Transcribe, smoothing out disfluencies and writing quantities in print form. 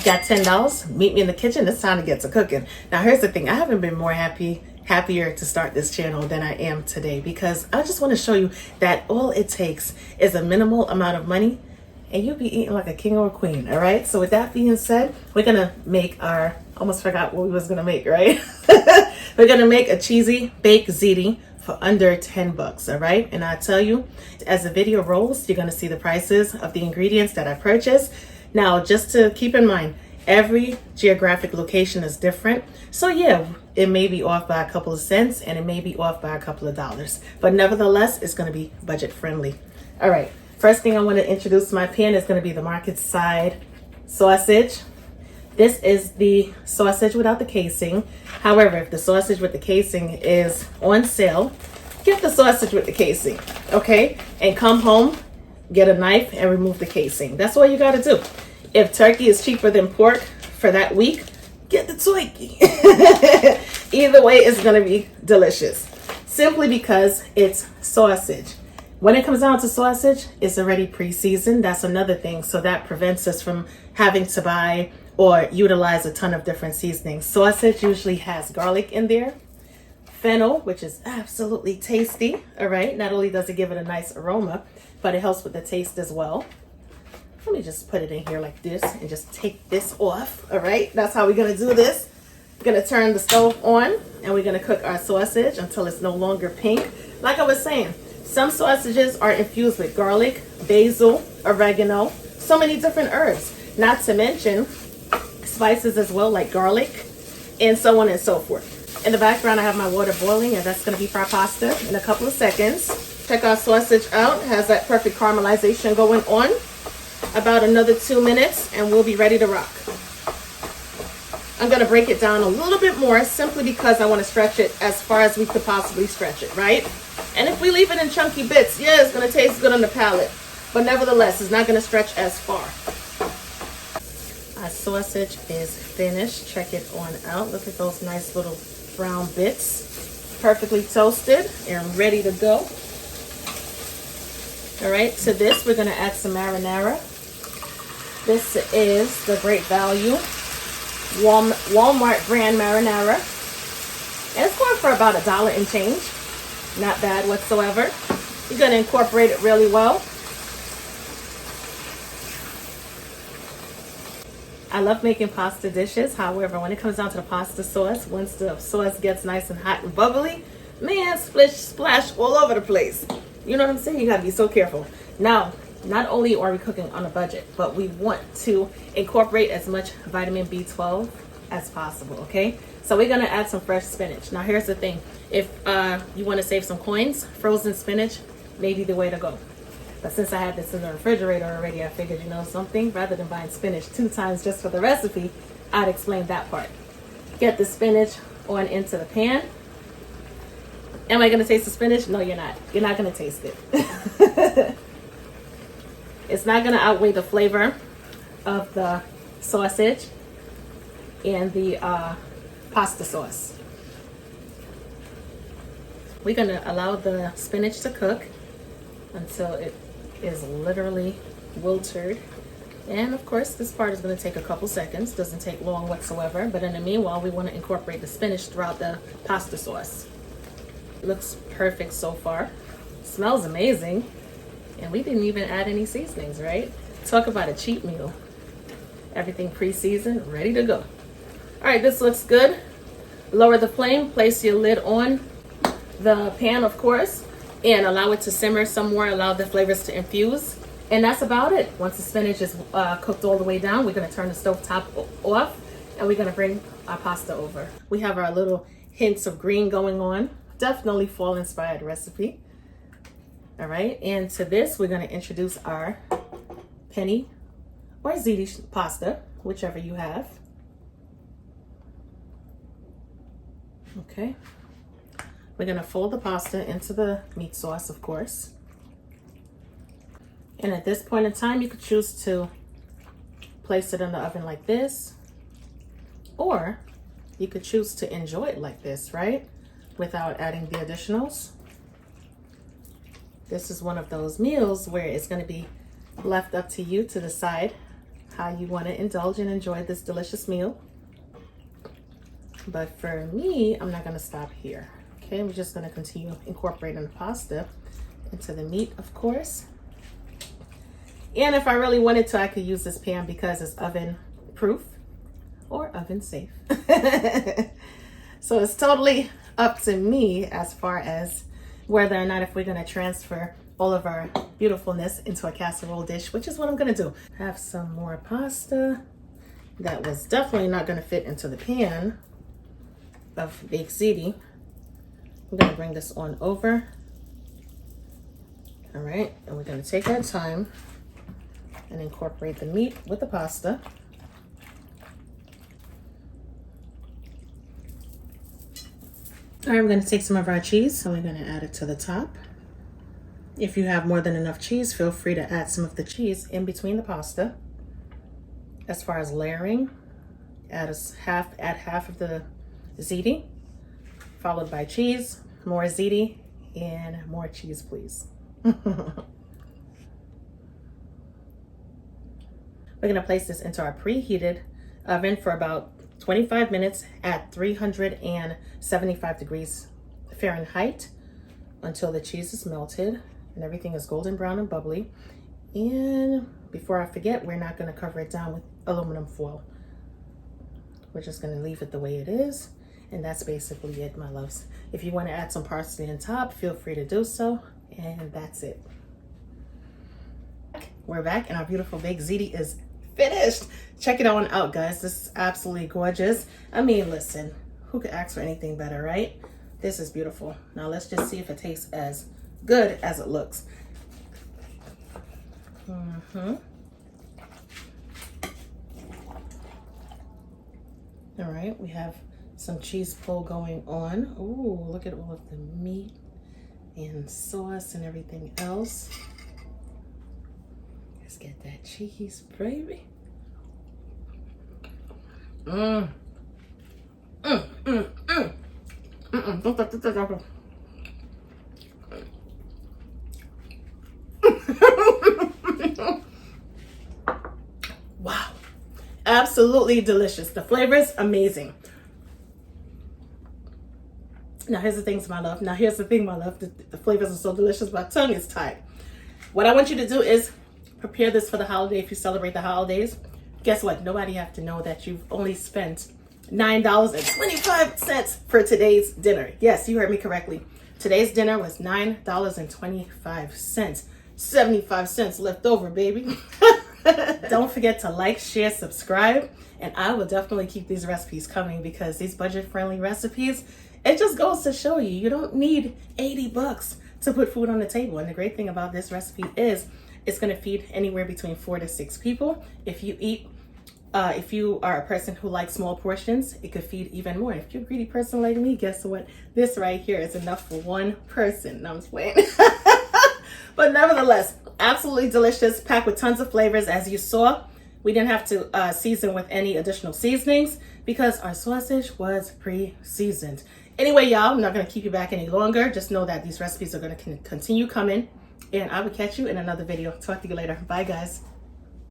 Got $10? Meet me in the kitchen. It's time to get to cooking. Now, here's the thing. I haven't been more happier to start this channel than I am today, because I just want to show you that all it takes is a minimal amount of money and you'll be eating like a king or a queen. All right. So with that being said, we're going to make our, almost forgot what we was going to make, right? We're going to make a cheesy baked ziti for under 10 bucks. All right. And I tell you, as the video rolls, you're going to see the prices of the ingredients that I purchased. Now, just to keep in mind, every geographic location is different. So yeah, it may be off by a couple of cents and it may be off by a couple of dollars, but nevertheless, it's going to be budget friendly. All right. First thing I want to introduce to my pan is going to be the Market Side sausage. This is the sausage without the casing. However, if the sausage with the casing is on sale, get the sausage with the casing, okay? And come home, get a knife and remove the casing. That's all you got to do. If turkey is cheaper than pork for that week, get the turkey. Either way, it's going to be delicious. Simply because it's sausage. When it comes down to sausage, it's already pre-seasoned. That's another thing. So that prevents us from having to buy or utilize a ton of different seasonings. Sausage usually has garlic in there, fennel, which is absolutely tasty. All right. Not only does it give it a nice aroma, but it helps with the taste as well. Let me just put it in here like this and just take this off. All right. That's how we're going to do this. We're going to turn the stove on and we're going to cook our sausage until it's no longer pink. Like I was saying, some sausages are infused with garlic, basil, oregano, so many different herbs, not to mention spices as well, like garlic, and so on and so forth. In the background, I have my water boiling, and that's going to be for our pasta in a couple of seconds. Check our sausage out. It has that perfect caramelization going on. About another 2 minutes, and we'll be ready to rock. I'm going to break it down a little bit more, simply because I want to stretch it as far as we could possibly stretch it, right? And if we leave it in chunky bits, yeah, it's going to taste good on the palate. But nevertheless, it's not going to stretch as far. Our sausage is finished. Check it on out. Look at those nice little brown bits. Perfectly toasted and ready to go. All right, to this, we're going to add some marinara. This is the Great Value Walmart brand marinara. And it's going for about $1 and change. Not bad whatsoever. You're going to incorporate it really well. I love making pasta dishes. However, when it comes down to the pasta sauce, once the sauce gets nice and hot and bubbly, man, splish, splash all over the place. You know what I'm saying? You got to be so careful. Now, not only are we cooking on a budget, but we want to incorporate as much vitamin B12 as possible, okay? So we're going to add some fresh spinach. Now, here's the thing. If you want to save some coins, frozen spinach may be the way to go. But since I had this in the refrigerator already, I figured, you know something, rather than buying spinach 2 times just for the recipe, I'd explain that part. Get the spinach on into the pan. Am I going to taste the spinach? No, you're not. You're not going to taste it. It's not going to outweigh the flavor of the sausage and the pasta sauce. We're going to allow the spinach to cook until it is literally wilted. And of course, this part is going to take a couple seconds. Doesn't take long whatsoever. But in the meanwhile, we want to incorporate the spinach throughout the pasta sauce. It looks perfect so far. Smells amazing. And we didn't even add any seasonings, right? Talk about a cheap meal. Everything pre-seasoned, ready to go. All right, this looks good. Lower the flame, place your lid on the pan, of course, and allow it to simmer some more, allow the flavors to infuse. And that's about it. Once the spinach is cooked all the way down, we're going to turn the stove top off, and we're going to bring our pasta over. We have our little hints of green going on. Definitely fall-inspired recipe. All right, and to this, we're going to introduce our penne or ziti pasta, whichever you have. Okay. We're going to fold the pasta into the meat sauce, of course. And at this point in time, you could choose to place it in the oven like this, or you could choose to enjoy it like this, right? Without adding the additionals. This is one of those meals where it's going to be left up to you to decide how you want to indulge and enjoy this delicious meal. But for me, I'm not going to stop here. Okay, we're just going to continue incorporating the pasta into the meat, of course. And if I really wanted to, I could use this pan because it's oven proof or oven safe. So it's totally up to me as far as whether or not if we're going to transfer all of our beautifulness into a casserole dish, which is what I'm going to do. Have some more pasta. That was definitely not going to fit into the pan of baked ziti. I'm going to bring this on over. All right, and we're going to take our time and incorporate the meat with the pasta. All right, we're going to take some of our cheese, so we're going to add it to the top. If you have more than enough cheese, feel free to add some of the cheese in between the pasta. As far as layering, add half of the ziti, followed by cheese, more ziti, and more cheese, please. We're going to place this into our preheated oven for about 25 minutes at 375 degrees Fahrenheit until the cheese is melted and everything is golden brown and bubbly. And before I forget, we're not going to cover it down with aluminum foil. We're just going to leave it the way it is. And that's basically it, my loves. If you want to add some parsley on top, feel free to do so. And that's it. We're back and our beautiful baked ziti is finished. Check it on out, guys. This is absolutely gorgeous. I mean, listen, who could ask for anything better, right? This is beautiful. Now let's just see if it tastes as good as it looks. All right, we have some cheese pull going on. Ooh, look at all of the meat and sauce and everything else. Let's get that cheese, baby. Wow, absolutely delicious. The flavor is amazing. Now here's the things, my love. Now here's the thing, my love. The flavors are so delicious, my tongue is tied. What I want you to do is prepare this for the holiday. If you celebrate the holidays, guess what? Nobody have to know that you've only spent $9.25 for today's dinner. Yes, you heard me correctly. Today's dinner was $9.25. 75 cents left over, baby. Don't forget to like, share, subscribe, and I will definitely keep these recipes coming because these budget-friendly recipes, it just goes to show you don't need 80 bucks to put food on the table. And the great thing about this recipe is it's going to feed anywhere between 4 to 6 people. If you are a person who likes small portions, it could feed even more. If you're a greedy person like me, guess what? This right here is enough for one person. No, I'm just playing. But nevertheless, absolutely delicious, packed with tons of flavors. As you saw, we didn't have to season with any additional seasonings because our sausage was pre-seasoned. Anyway, y'all, I'm not going to keep you back any longer. Just know that these recipes are going to continue coming, and I will catch you in another video. Talk to you later. Bye, guys.